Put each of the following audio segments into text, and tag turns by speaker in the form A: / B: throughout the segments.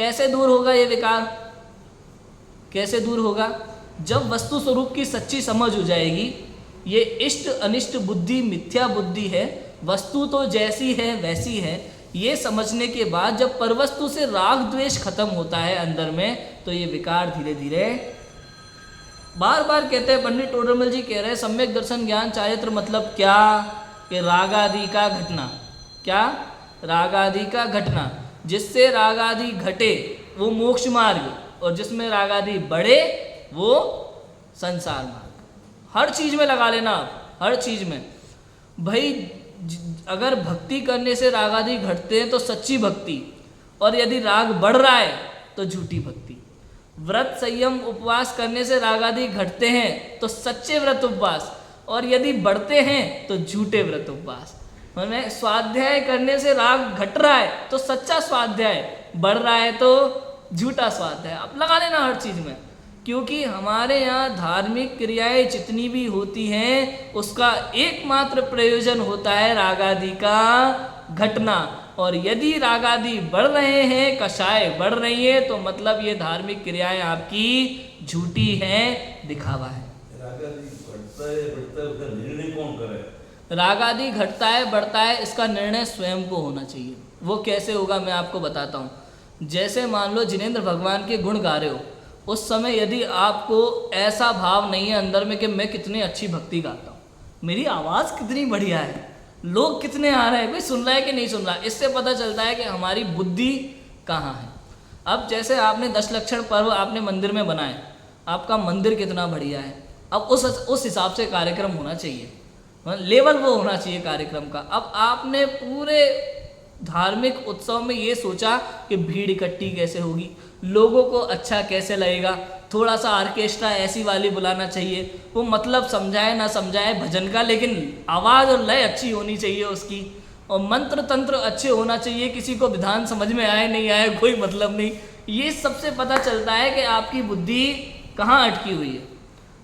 A: कैसे दूर होगा ये विकार? कैसे दूर होगा? जब वस्तु स्वरूप की सच्ची समझ हो जाएगी। ये इष्ट अनिष्ट बुद्धि मिथ्या बुद्धि है, वस्तु तो जैसी है वैसी है, ये समझने के बाद जब परवस्तु से राग द्वेष खत्म होता है अंदर में, तो ये विकार धीरे धीरे, बार बार कहते हैं पंडित टोडरमल जी कह रहे हैं सम्यक दर्शन ज्ञान चारित्र मतलब क्या? कि रागादि का घटना। क्या? रागादि का घटना। जिससे रागादि घटे वो मोक्ष मार्ग, और जिसमें रागादि बढ़े वो संसार मार्ग। हर चीज में लगा लेना आप, हर चीज में भाई। अगर भक्ति करने से रागादि घटते हैं तो सच्ची भक्ति, और यदि राग बढ़ रहा है तो झूठी भक्ति। व्रत संयम उपवास करने से रागादि घटते हैं तो सच्चे व्रत उपवास, और यदि बढ़ते हैं तो झूठे व्रत उपवास। मतलब स्वाध्याय करने से राग घट रहा है तो सच्चा स्वाध्याय, बढ़ रहा है तो झूठा स्वाध्याय। आप लगा लेना हर चीज में, क्योंकि हमारे यहाँ धार्मिक क्रियाएं जितनी भी होती हैं उसका एकमात्र प्रयोजन होता है रागादि का घटना। और यदि रागादि बढ़ रहे हैं, कषाय बढ़ रही है, तो मतलब ये धार्मिक क्रियाएं आपकी झूठी हैं, दिखावा है।
B: रागादि घटता है बढ़ता है, उसका निर्णय कौन करे?
A: रागादि घटता है बढ़ता है, इसका निर्णय स्वयं को होना चाहिए। वो कैसे होगा मैं आपको बताता हूँ। जैसे मान लो जिनेंद्र भगवान के गुण गा रहे हो, उस समय यदि आपको ऐसा भाव नहीं है अंदर में कि मैं कितनी अच्छी भक्ति गाता हूँ, मेरी आवाज़ कितनी बढ़िया है, लोग कितने आ रहे हैं, कोई सुन रहा है कि नहीं सुन रहा है, इससे पता चलता है कि हमारी बुद्धि कहाँ है। अब जैसे आपने 10 लक्षण पर्व आपने मंदिर में बनाए, आपका मंदिर कितना बढ़िया है, अब उस हिसाब से कार्यक्रम होना चाहिए, लेवल वो होना चाहिए कार्यक्रम का। अब आपने पूरे धार्मिक उत्सव में ये सोचा कि भीड़ इकट्ठी कैसे होगी, लोगों को अच्छा कैसे लगेगा, थोड़ा सा ऑर्केस्ट्रा ऐसी वाली बुलाना चाहिए, वो मतलब समझाए ना समझाए भजन का, लेकिन आवाज़ और लय अच्छी होनी चाहिए उसकी, और मंत्र तंत्र अच्छे होना चाहिए, किसी को विधान समझ में आए नहीं आए कोई मतलब नहीं। ये सबसे पता चलता है कि आपकी बुद्धि कहाँ अटकी हुई है।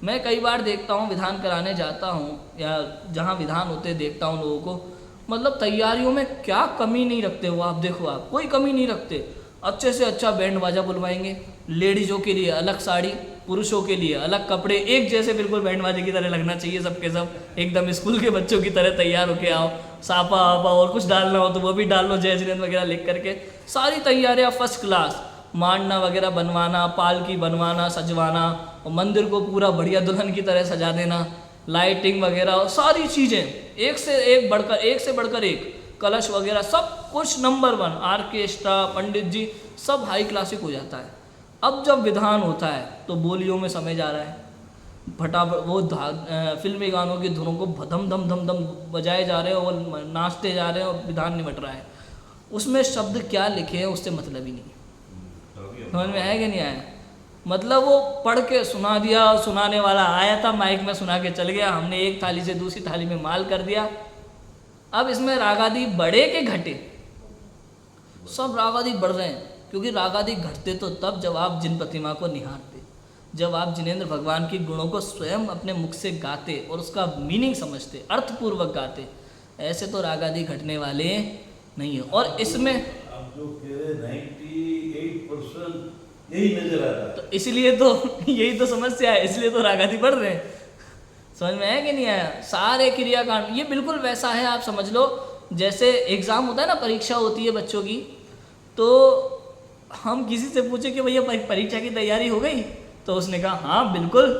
A: मैं कई बार देखता हूँ, विधान कराने जाता हूँ या जहाँ विधान होते देखता हूँ लोगों को, मतलब तैयारियों में क्या कमी नहीं रखते हो आप, देखो आप कोई कमी नहीं रखते। अच्छे से अच्छा बैंड बाजा बुलवाएंगे, लेडीज़ों के लिए अलग साड़ी, पुरुषों के लिए अलग कपड़े, एक जैसे बिल्कुल बैंड बाजे की तरह लगना चाहिए सबके सब, एकदम स्कूल के बच्चों की तरह तैयार होके आओ, सापा आपा और कुछ डालना हो तो वो भी डाल लो, जय जिनेंद्र वगैरह लिख करके, सारी तैयारियाँ फर्स्ट क्लास, मांडना वगैरह बनवाना, पालकी बनवाना, सजवाना, और मंदिर को पूरा बढ़िया दुल्हन की तरह सजा देना, लाइटिंग वगैरह सारी चीज़ें एक से बढ़कर एक, कलश वगैरह सब कुछ नंबर 1, ऑर्केस्ट्रा, पंडित जी सब हाई क्लासिक हो जाता है। अब जब विधान होता है तो बोलियों में समय जा रहा है, फटाफट वो फिल्मी गानों की धुनों को धम धम धम धम बजाए जा रहे हैं और नाचते जा रहे हैं और विधान निमट रहा है। उसमें शब्द क्या लिखे हैं उससे मतलब ही नहीं, समझ में आया कि नहीं आया? मतलब वो पढ़ के सुना दिया, सुनाने वाला आया था माइक में सुना के चल गया, हमने एक थाली से दूसरी थाली में माल कर दिया। अब इसमें रागादि बढ़े के घटे? सब रागादि बढ़ रहे हैं, क्योंकि रागादि घटते तो तब जब आप जिन प्रतिमा को निहारते, जब आप जिनेंद्र भगवान के गुणों को स्वयं अपने मुख से गाते और उसका मीनिंग समझते, अर्थपूर्वक गाते। ऐसे तो रागादि घटने वाले नहीं है। और इसमें
B: आप जो कह रहे 98% यही नजर आ रहा है,
A: तो इसलिए तो यही तो समस्या है, इसलिए तो रागादि बढ़ रहे हैं। समझ में आया कि नहीं आया? सारे क्रियाकांड ये बिल्कुल वैसा है, आप समझ लो जैसे एग्ज़ाम होता है ना, परीक्षा होती है बच्चों की, तो हम किसी से पूछे कि भैया परीक्षा की तैयारी हो गई, तो उसने कहा हाँ बिल्कुल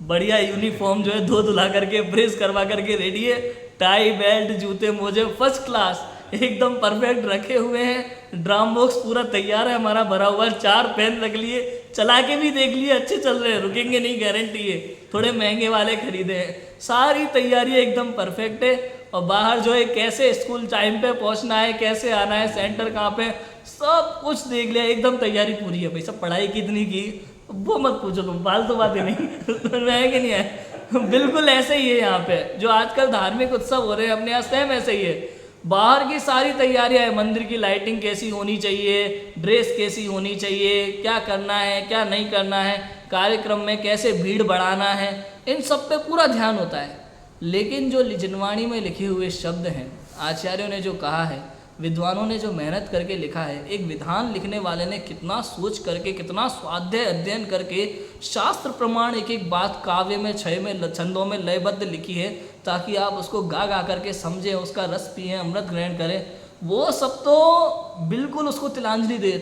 A: बढ़िया, यूनिफॉर्म जो है धो धुला करके प्रेस करवा करके रेडी है, टाई बेल्ट जूते मोजे फर्स्ट क्लास एकदम परफेक्ट रखे हुए हैं, ड्राम बॉक्स पूरा तैयार है हमारा भरा हुआ, 4 पेन रख लिए, चला के भी देख लिए अच्छे चल रहे हैं, रुकेंगे नहीं गारंटी है, थोड़े महंगे वाले खरीदे हैं, सारी तैयारी एकदम परफेक्ट है। और बाहर जो है कैसे स्कूल टाइम पे पहुंचना है, कैसे आना है, सेंटर कहाँ पे, सब कुछ देख लिया, एकदम तैयारी पूरी है भाई। सब पढ़ाई कितनी की वो मत पूछो तुम, फालतू बातें नहीं है कि नहीं है? बिल्कुल ऐसे ही है यहाँ पे जो आजकल धार्मिक उत्सव हो रहे हैं अपने यहाँ, सेम ऐसे ही है। बाहर की सारी तैयारियां है, मंदिर की लाइटिंग कैसी होनी चाहिए, ड्रेस कैसी होनी चाहिए, क्या करना है क्या नहीं करना है, कार्यक्रम में कैसे भीड़ बढ़ाना है, इन सब पे पूरा ध्यान होता है। लेकिन जो जिनवाणी में लिखे हुए शब्द हैं, आचार्यों ने जो कहा है, विद्वानों ने जो मेहनत करके लिखा है, एक विधान लिखने वाले ने कितना सोच करके, कितना स्वाध्याय अध्ययन करके शास्त्र प्रमाण एक एक बात काव्य में, छय में, छंदों में लयबद्ध लिखी है, ताकि आप उसको गा गा करके समझें, उसका रस पिएं, अमृत ग्रहण करें। वो सब तो बिल्कुल उसको तिलांजलि देते